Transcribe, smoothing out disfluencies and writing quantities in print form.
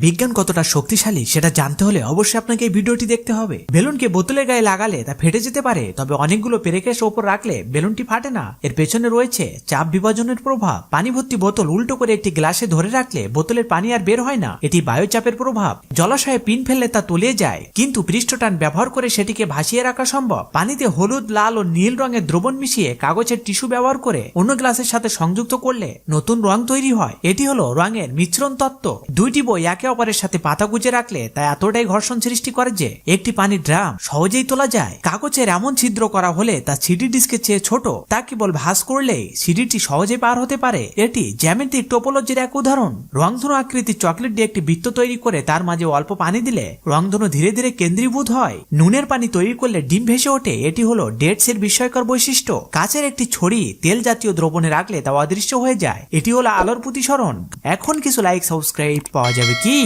বিজ্ঞান কতটা শক্তিশালী সেটা জানতে হলে অবশ্যই আপনাকে এই ভিডিওটি দেখতে হবে। বেলুনকে বোতলের গায়ে লাগালে তা ফেটে যেতে পারে, তবে অনেকগুলো পেরেকেস ওপর রাখলে বেলুনটি ফাটে না। এর পেছনে রয়েছে চাপ বিভাজনের প্রভাব। পানি ভর্তি বোতল উল্টো করে একটি গ্লাসে ধরে রাখলে বোতলের পানি আর বের হয় না, এটি বায়ুচাপের প্রভাব। জলাশয়ে পিন ফেললে তা তলিয়ে যায়, কিন্তু পৃষ্ঠটান ব্যবহার করে সেটিকে ভাসিয়ে রাখা সম্ভব। পানিতে হলুদ, লাল ও নীল রঙের দ্রবণ মিশিয়ে কাগজের টিস্যু ব্যবহার করে অন্য গ্লাসের সাথে সংযুক্ত করলে নতুন রং তৈরি হয়। এটি হলো রঙের মিশ্রণ তত্ত্ব। দুইটি বই একে অপরের সাথে পাতা গুজে রাখলে তা এতটাই ঘর্ষণ সৃষ্টি করে যে একটি পানির ড্রাম সহজেই তোলা যায়। কাগজের এমন ছিদ্র করা হলে তা সিডি ডিস্কের চেয়ে ছোট, তা কেবল ভাঁজ করলেই সিডিটি সহজে পার হতে পারে। এটি জ্যামিতিক টোপোলজির এক উদাহরণ। রংধনু আকৃতির চকলেট দিয়ে একটি বৃত্ত তৈরি করে তার মাঝে অল্প পানি দিলে রংধনু ধীরে ধীরে কেন্দ্রীভূত হয়। নুনের পানি তৈরি করলে ডিম ভেসে ওঠে, এটি হলো ডেটস এর বিস্ময়কর বৈশিষ্ট্য। কাচের একটি ছড়ি তেল জাতীয় দ্রবণে রাখলে তা অদৃশ্য হয়ে যায়, এটি হলো আলোর প্রতিসরণ। এখন কিছু লাইক সাবস্ক্রাইব পাওয়া যাবে কি?